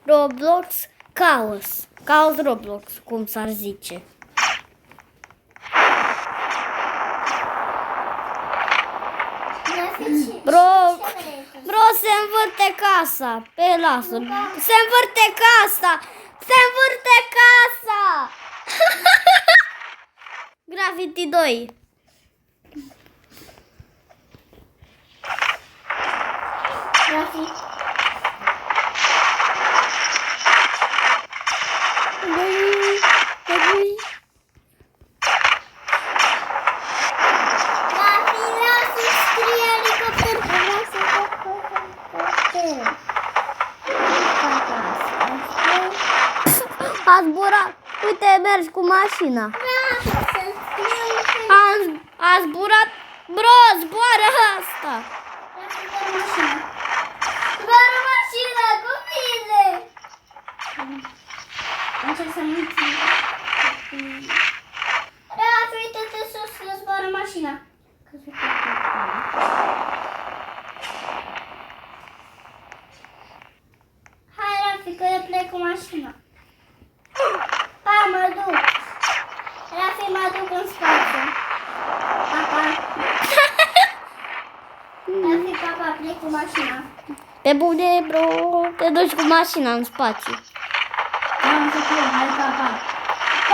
Roblox Chaos. Chaos Roblox, cum s-ar zice. Bro, se învârte casa. Pe lasă. Se învârte casa. Se învârte casa. Graffiti 2. Graffiti. A zburat. Uite, mergi cu mașina. A zburat. Bro, zboară asta. Zboară mașina cu mine. Încerc să nu țin. Rafi, uite-te sus că zboară mașina. Hai, Rafi, că eu plec cu mașina. Pa, mă duc. Rafi, mă duc în spațiu. Papa. Rafi, papa, plec cu mașina. Pe bune, bro, te duci cu mașina în spațiu. Am să plec, hai, papa.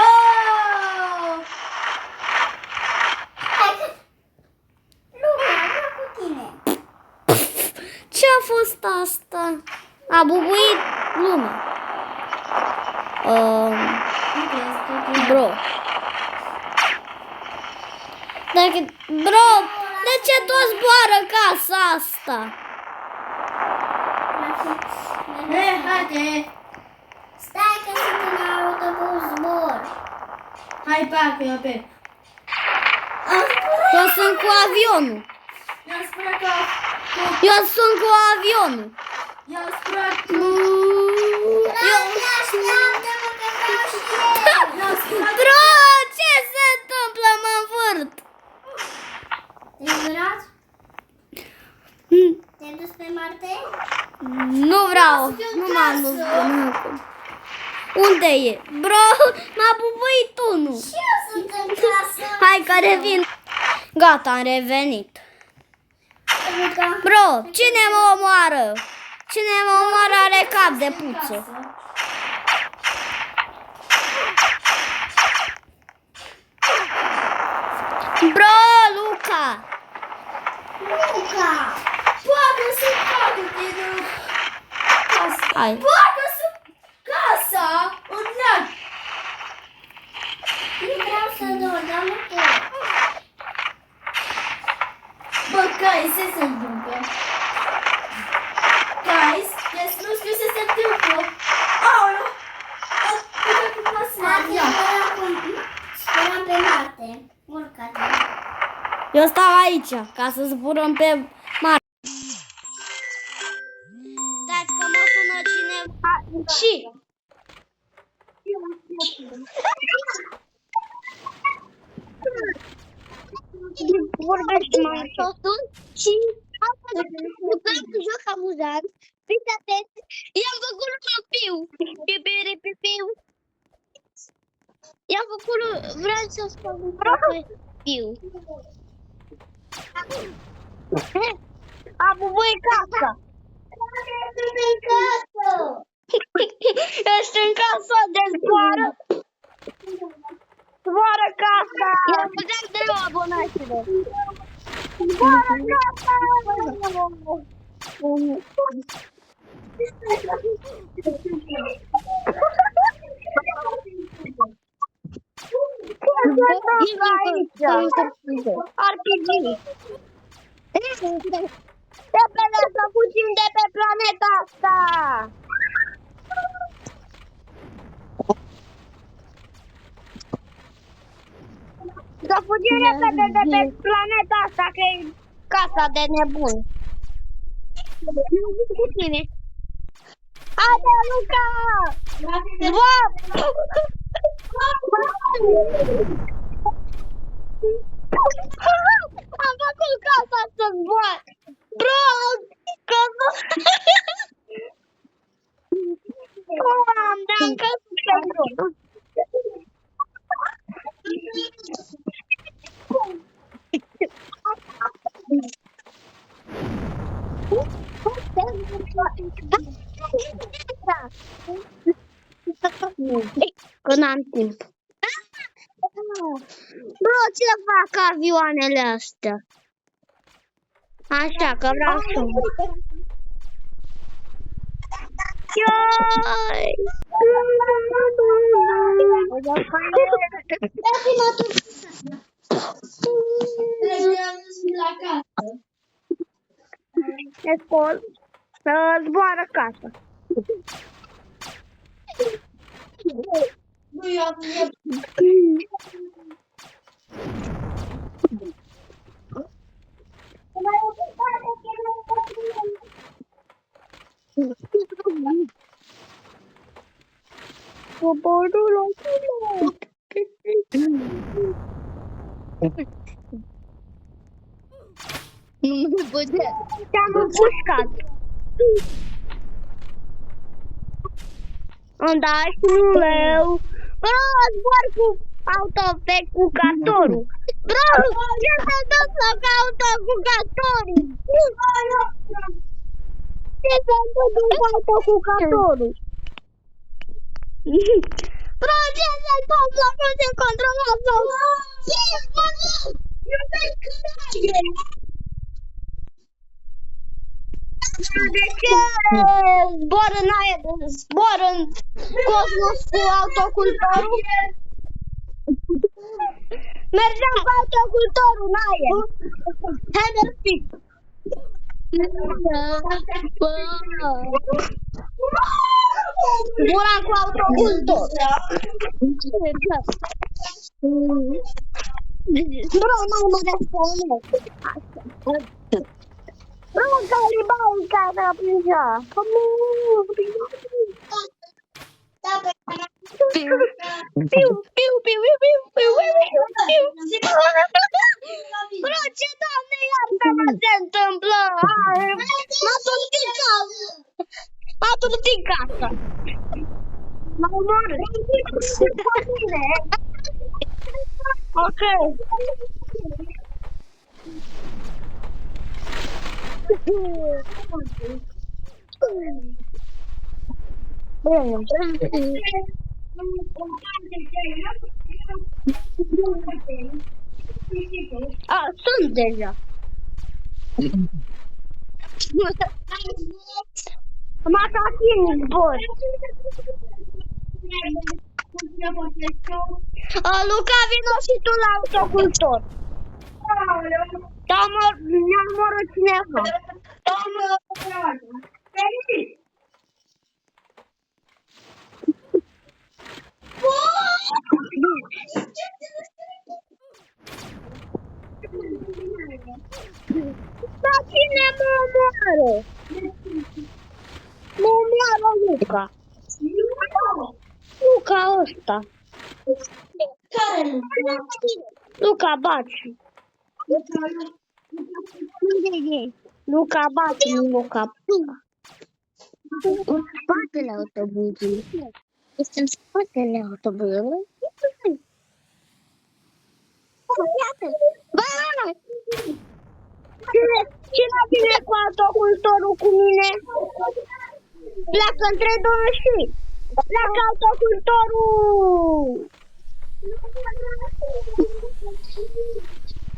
Oh! Hai că... Lumea, vreau cu tine. Ce-a fost asta? A bubuit lumea. Bro. Bro, de ce tot zboară casa asta? Haide! Stai că sunt în autobuz, zbor. Hai, pa, că eu pe. Eu sunt cu avionul. Eu sunt cu avionul. Bro, ce se întâmplă? Mă învârt. Te-ai zburat? Te-ai dus pe Marte? Nu vreau. Nu m-am dus până acum. Unde e? Bro, m-a bubuit unul. Și eu sunt în casă. Hai că revin. Gata, am revenit. Bro, cine mă omoară? Cine mă omoară are cap de puță. Bro, Luca! Luca! Poate să facă din casa. Hai. Poate să casa în lac. Nu vreau să dor, dar nu pot. Bă, guys, ce se întâmplă? Guys, nu știu ce se întâmplă. Aoleu! Sperăm pe Marte. Urcă-te. Eu stau aici, ca să zburăm pe mare. Stați că mă sună cineva. Și... Vorbește mai totul și jucăm un joc amuzant. Fiți atenți, i-am făcut un piu. Piu. I-am făcut, vreau să spun un piu. A bubuit casa. Ești în casa de zboară. Zboară casa. I-am făcut de nou abonațiile. Zboară casa. RPG. Repede să fugim de pe planeta asta! Să fugim repede de pe planeta asta, că e casa de nebun. Cu tine. Haide, Luca! Zbor! Am făcut casa să zboar! Bro, casa... am, dar am căzut pe drum. Că n-am timp. Bro, ce fac avioanele astea? Așa, că vreau să... Ioi! Ne scol să zboară casa. Coborul locului. Nu putea. Te-am împușcat. Îmi dai și numeu. Bro, zbor cu autocucatorul. Bro, ce se întâmplă cu autocucatorul? Ce se întâmplă cu autocucatorul? Bro, ce se întâmplă? Cum se controlează? De ce zbor în aer, zbor în cosmos cu autocultorul? Mergeam cu autocultorul în aer. Hai, mersi. Zburam cu autocultor. Bro, nu mă răspund. Bro, Garibaldi care a prins-a. Piu, piu, piu, piu, piu, piu, piu. Bro, ce doamne iartă mă se întâmplă? M-a turtit casa. M-a turtit casa. M-a omorât. Ok. Sunt deja. Macaquinii zbor. Luca, vino și tu la autocultor. Ne-a omorât cineva. Dar cine mă omoară? Mă omoară Luca. Luca ăsta. Luca Baci. Luca Baci, Luca. În spatele autobuzului. Este în spatele autobuzului. Cine vine cu autocultorul cu mine? Pleacă între două și. Pleacă autocultorul!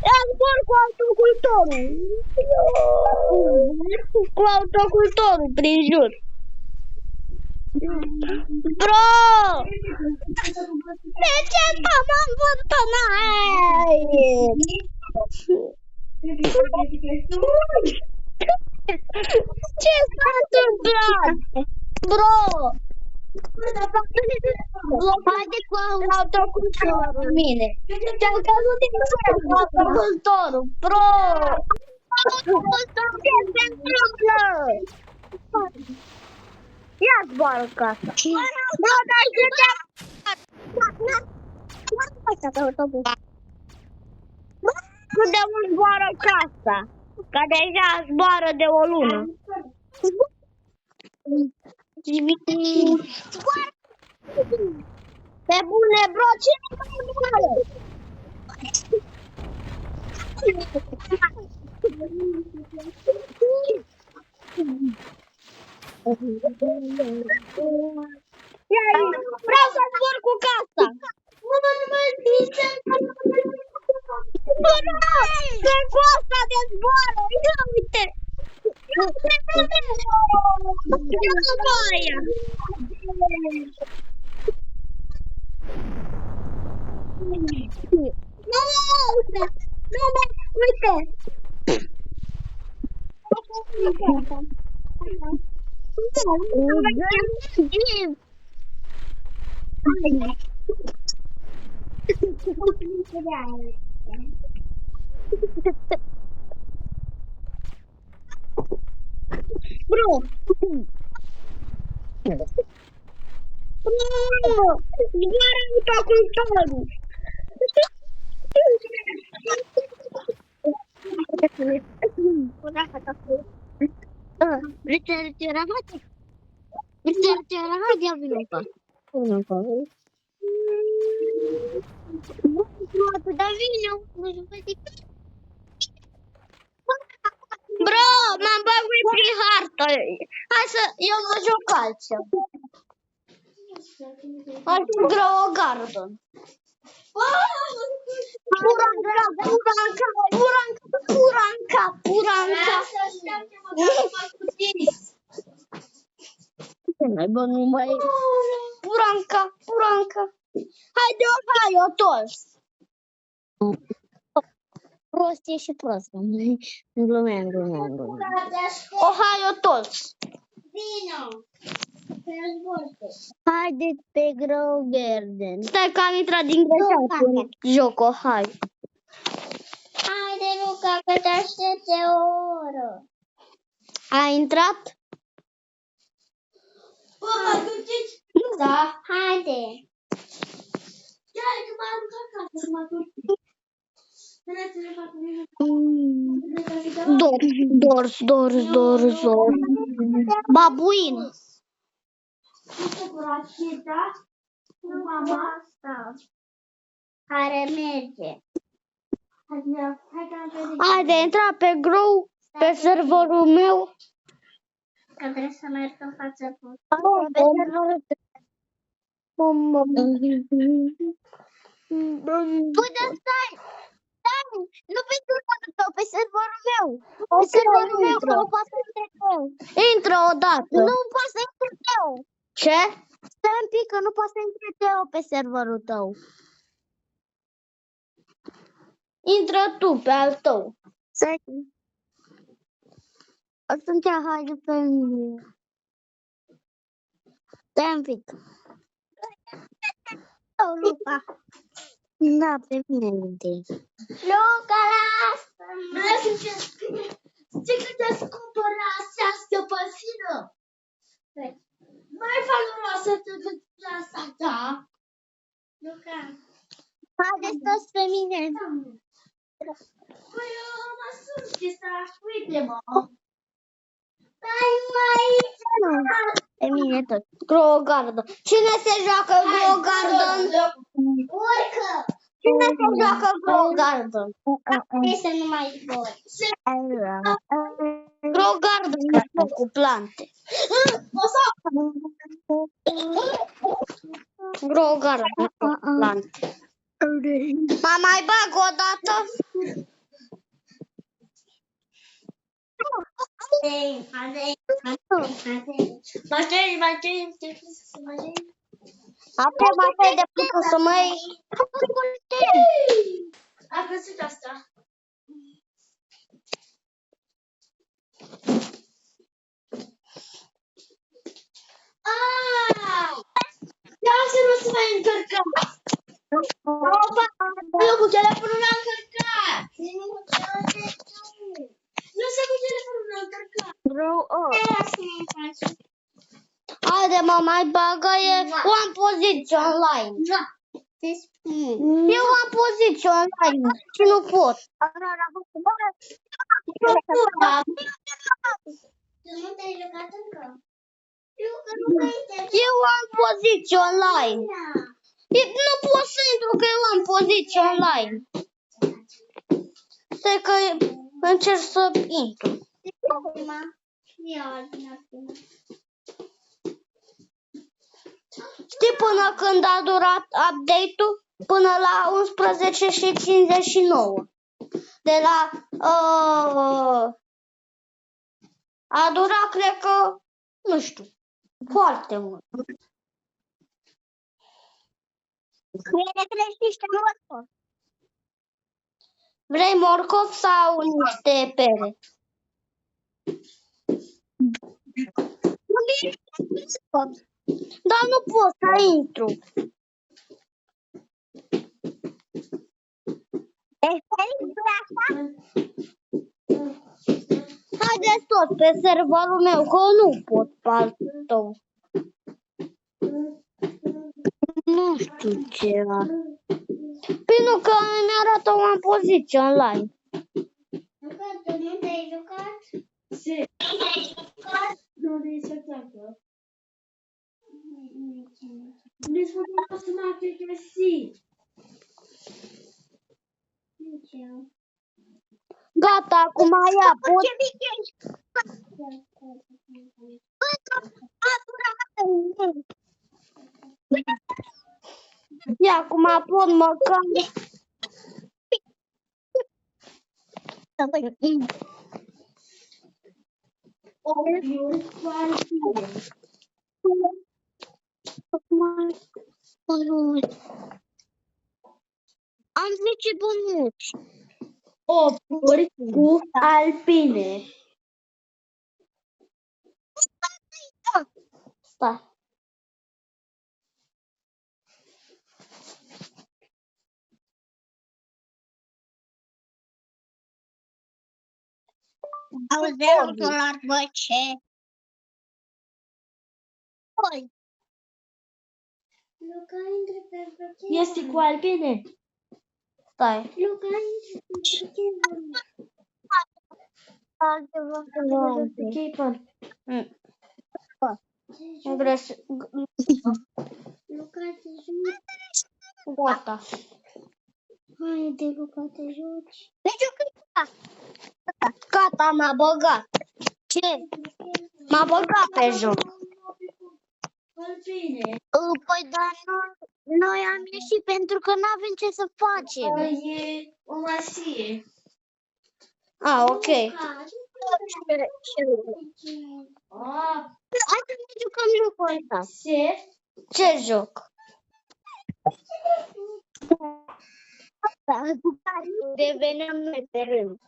Ia zbor cu autocultorul! Cu autocultorul prin jur. Bro! De ce m-am învârtănat? Ce s-a întâmplat? Bro! Haide cu autocultorul, mine. Te-am căzut din sus cu autocultorul. Bro! Ce se întâmplă? Ia zboară casa. Bro, dar ce te-am... Nu de mult zboară casa. Că deja zboară de o lună. Pe bune, bro, cine mai moare? Vreau să zbor cu casa. Că cu asta de zboară, ia uite. Ia după aia. Uite. Bro. Zboară pe controlul. Bro, m-am băguit prin hartă. Hai să eu mă joc altceva. Hai să grow a garden. Puranca. Nu mai Puranca. Haide, Ohio, toți. Prost e și prost. Glumeam. Ohio, toți. Vino. Haideți pe Grow Garden. Stai că am intrat din greșeală. Joc, Ohio. Haide, Luca, că te aștepte o oră. Ai intrat? Bă, mă duceți? Da. Haide. Ia, că m-am încărcat, să mă duc. Dors. Babuin. Mama asta. Care merge. Haide, intra pe Grow, pe serverul meu. Că trebuie să merg în față cu... Pe serverul Păi, dar stai! Nu pe serverul tău, pe serverul meu! Pe serverul meu, că nu poate să intre eu! Intră odată! Nu poate să intre eu! Ce? Stai un pic, că nu poate să intre eu pe serverul tău! Intră tu pe al tău! Stai! Atunci haide pe mine! Stai un pic! Oh, Luca! Da, pe mine întâi. Luca, lasă-mă! Ce că te-ați cumpărat această păsină? Mai valoroasă decât casa ta. Luca. Haideți toți pe mine. Păi eu mă sunt ce să uite-mă. Stai mai Pe mine tot. Grow Garden. Cine se joacă Grow Garden? urcă. Cine se joacă Grow Garden? Hai să nu mai zbor. Grow Garden cu plante. Grow Garden cu plante. Mă mai bag o dată? Apoi mai de până să mai... A găsit asta. Ia să nu se mai încărcăm. Eu cu telefonul l-am încărcat. Lăsa cu telefonul l-am încărcat. Grow up. Lasă-mă în față. Haide, mă mai bagă, am poziție online. Da. Te spun. Eu am poziție online și nu pot. Tu nu te-ai jucat încă? Eu am poziție online. Nu pot să intru că eu am poziție online. Stai că încerc să intru. Știi până când a durat update-ul? Până la 11:59. De la... a durat, cred că, nu știu, foarte mult. Vrei morcov sau niște pere? Dar nu pot să intru. Haideți tot pe serverul meu, că nu pot pe al tău. Nu știu ce. Pentru că mi-arată o poziție online. Tu nu te-ai jucat? Sì. Non riesco a farlo. Mi sono automatic che sì. Nici eu. Gata, acum ia, pot. Ia, acum pot măcar. Am 10 bănuți. Opuri cu alpine. Stai. Au $0, bă, ce? Luca, intră pe Pokémon. Este cu alpine. Stai. Luca, intră pe Pokémon. Luca, te joci? Gata. Haide, Luca, te joci. Gata, m-a băgat. Ce? M-a băgat pe joc. Alpine. Păi, dar noi am ieșit pentru că nu avem ce să facem. E o masie. Ah, ok. Ah, Hai să ne jucăm jocul ăsta. sì. Ce joc? Devenim noi pe rând.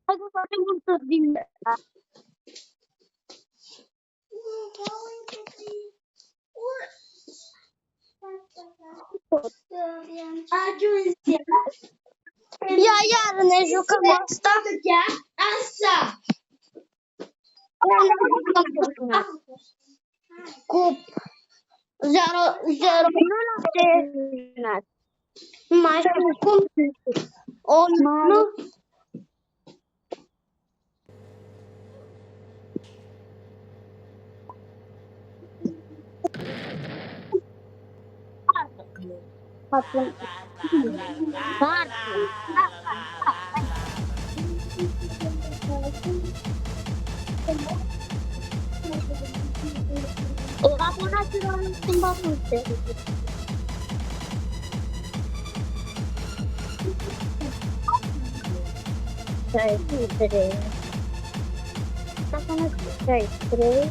Hai să facem un tur din... Aggiungi. Ia, iar ne jucăm asta. Assa. Cu 0 nu l-am terminat. Mai știu cum. O nu. Abonați-vă schimba multe. Stai, 3. Dacă nu stai, 3.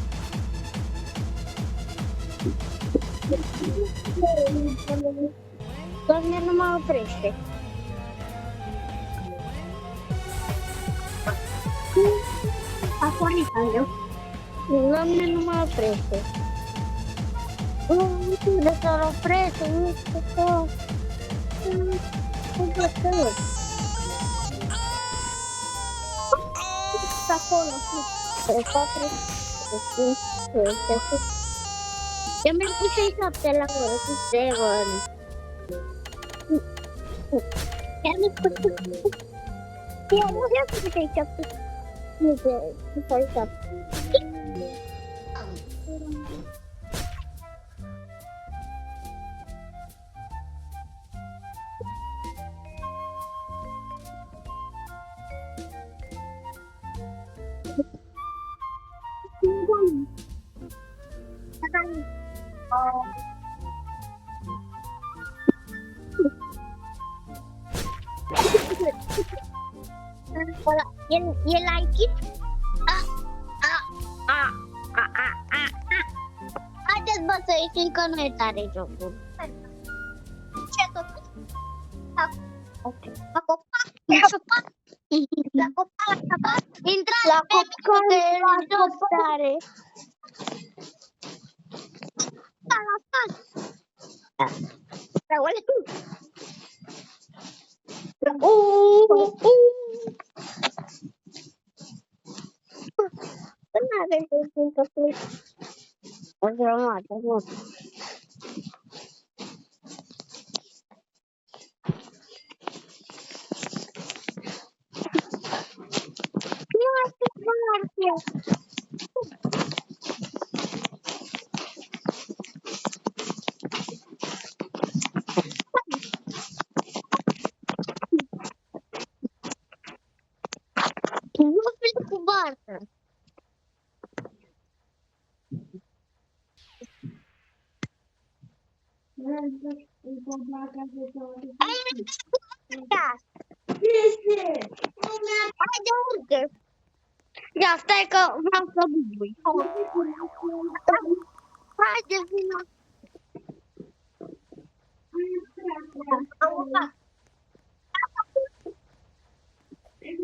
Doamne, nu mă oprește. A pornit al meu. Doamne, nu mă oprește. De să-l oprește, nu știu că... Nu știu că... Acolo, eu mi-am pus 67 la oră, cu 7. Chiar nu-ți pus. Eu nu vreau să pus 67. Uite, s-a uitat. You like it? Haideți bă să ieșim că nu e tare jocul. Ce tot? Ok. La copac, la copac. La copac, la copac. Intrați la copac, la copac. La copac. Răuăle tu. Nu avem timp să plec. O grămadă, mult. Nu mai știu cum ar fi. Nu plec cu barcă. Haide, urcă. Ia, stai că vreau să bubui. Haide, vină.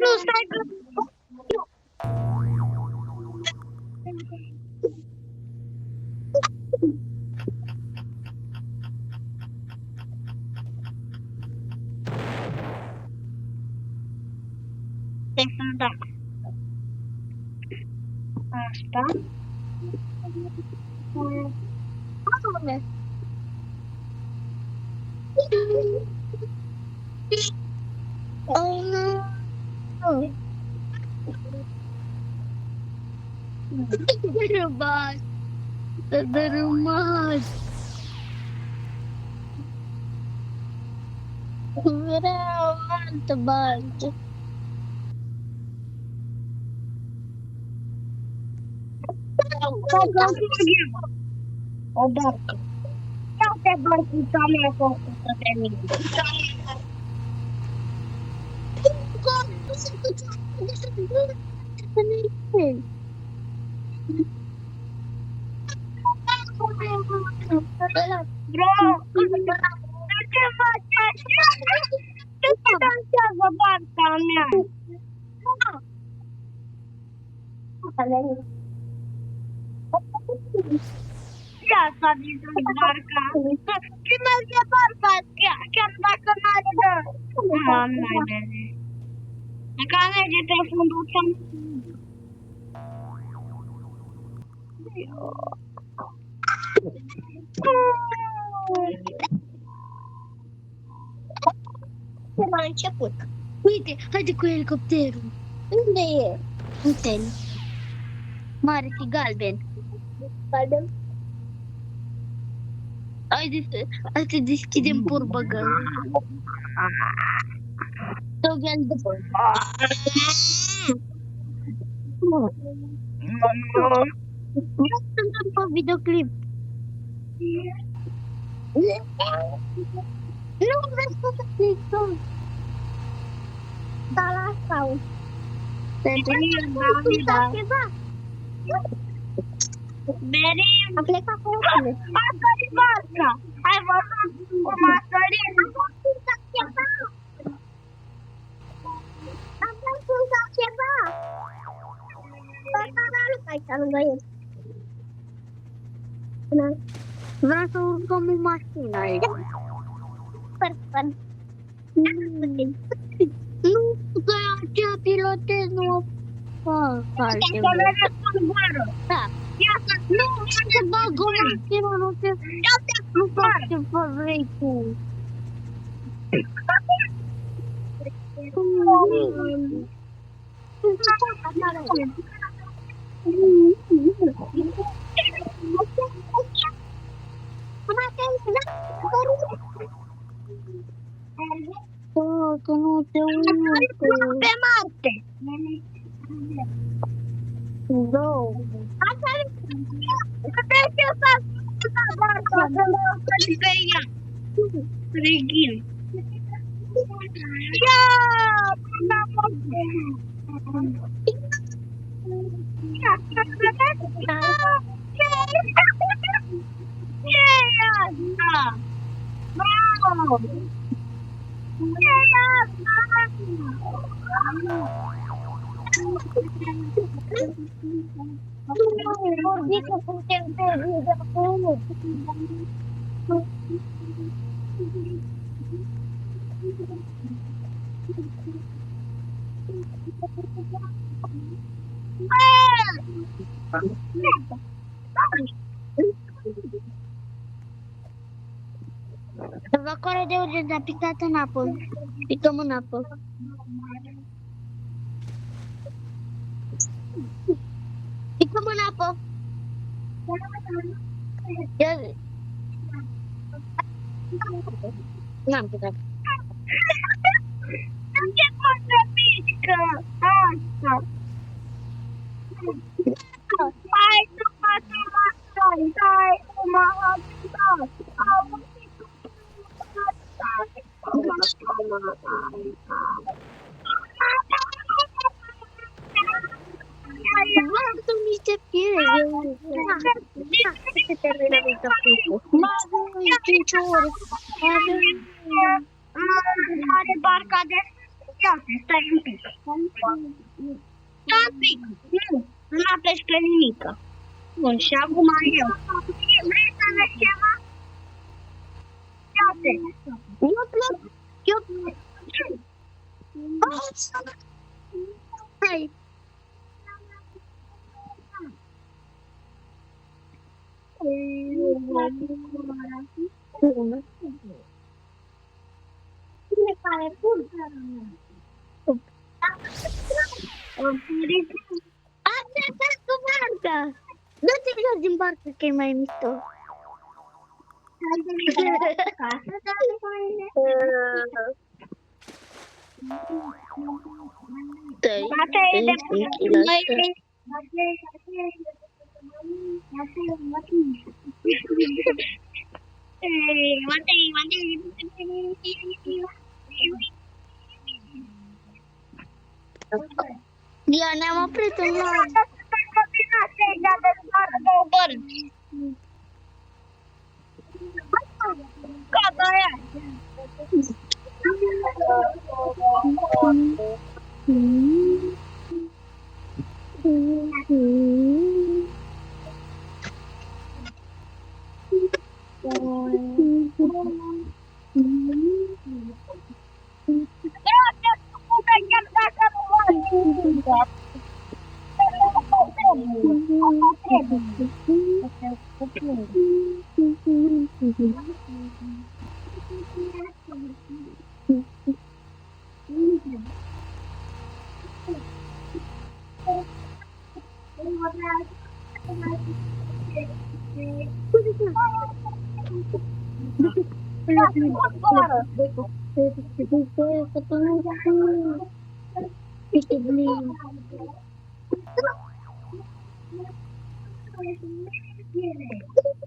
Nu, stai că... Da. Asta. Oh, no. Dărâmați. Dărâmați. Vreau altă bancă. O barcă. Ia te barcuța mea făcută de mine. De ce faci așa? De ce dansează barca mea? Ia s-a distrus barca. Și merge barca, chiar dacă n-are dă. Nu-i vede. Dacă merge pe fundul ăsta. Ce m-a început? Uite, haide cu elicopterul. Unde e? Uite-l. Mare și galben. Galben? Hai să deschidem porbagajul. Să vin după. Nu sunt pe videoclip. Nu vreau să clicăm. Da, la sau. Berim! A plecat cu oameni. A sărit barca! Ai văzut cum a sărit? Am văzut ceva! Am văzut ceva! Barca n-a luat aici lângă el. Vreau să urcăm în mașină aici. Sper. Nu, că aceea pilotez nu o fac altceva. Da. Nu, se bagă o mașină, nu fac ce vrei tu. Că nu te uită. Pe Marte. Două. Asta e. De ce fac? Pe ea. Reghin. Ia! Ce e asta? Bravo! Ce e asta? Zică putem să vedem. Evacuarea de urgență a picat în apă. Picăm în apă. Picăm în apă. N-am picat. Ce pot să pică? Asta. Hai să facem asta. Hai să mă ajutat. Vreau să mi se pierde. Se termină din capitolul. Mai 5 ore. Are barca de... Iată, stai un pic. Stai un pic. Nu apeși pe nimică. Bun, și acum eu. Vrei să vezi ceva? Iată. Eu plec. Hai. Cine pare bun? Asta e cu barca. Du-te jos din barcă că e mai mișto. Asta e de Ia, ne-am oprit în loc. Gata, aia.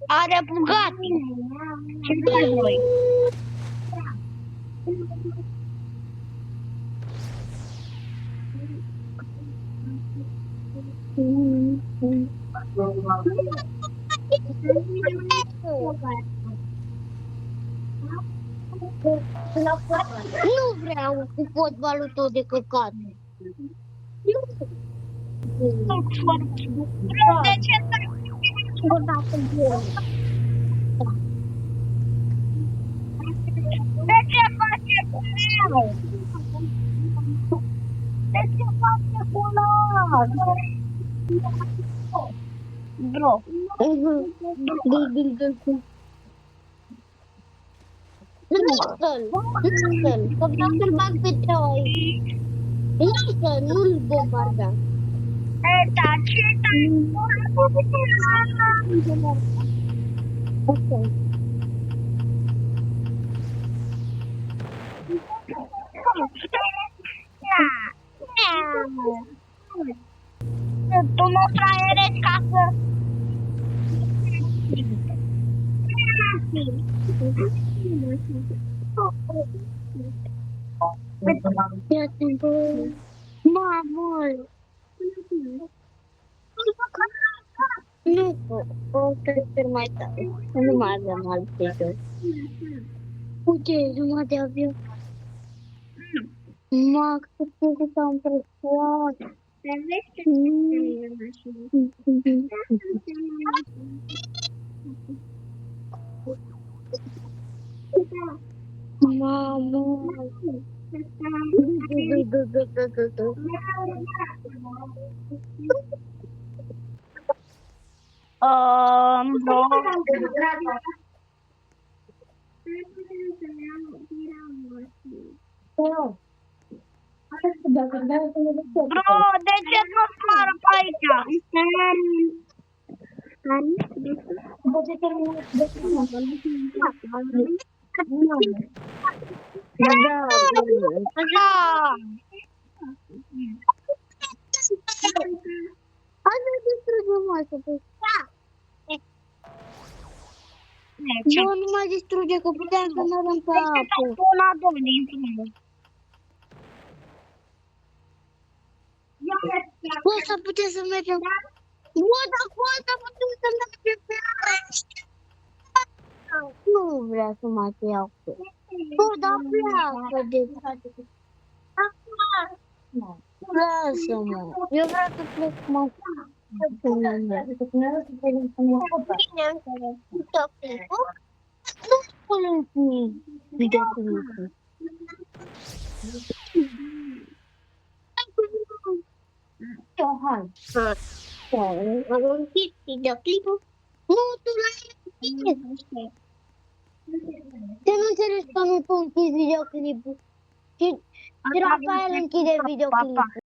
Are Bugatti. Ce faci voi? Nu vreau cu fotbalul tău de căcat. De ce face cu meu? De ce face cu ăla? Bro. Nu-l, că vreau să-l bag pe tău aici. Lasă, nu-l bombarda. Ok. Tu mă fraierești ca să... Ia timpul. Mamă! Nu, o să mai tare. Nu mai avem alte. Uite, jumătate de avion. Max, ce s-a impresionat. Mamă! Bro, de ce nu spară pe aici? Hai să distrugem asta. Bă, nu mai distruge, că puteam să mergem pe apă. Bă, să putem să mergem. Bă, dar putem să mergem pe apă. Nu vrea să mai te iau. Bă, dar pleacă de... Lasă-mă. Eu vreau să plec mai... Bine, nu spune videoclipul. Am închis videoclipul. Nu, tu l-ai închis. Ce nu înțelegi că nu tu închizi videoclipul? Și Rafael închide videoclipul.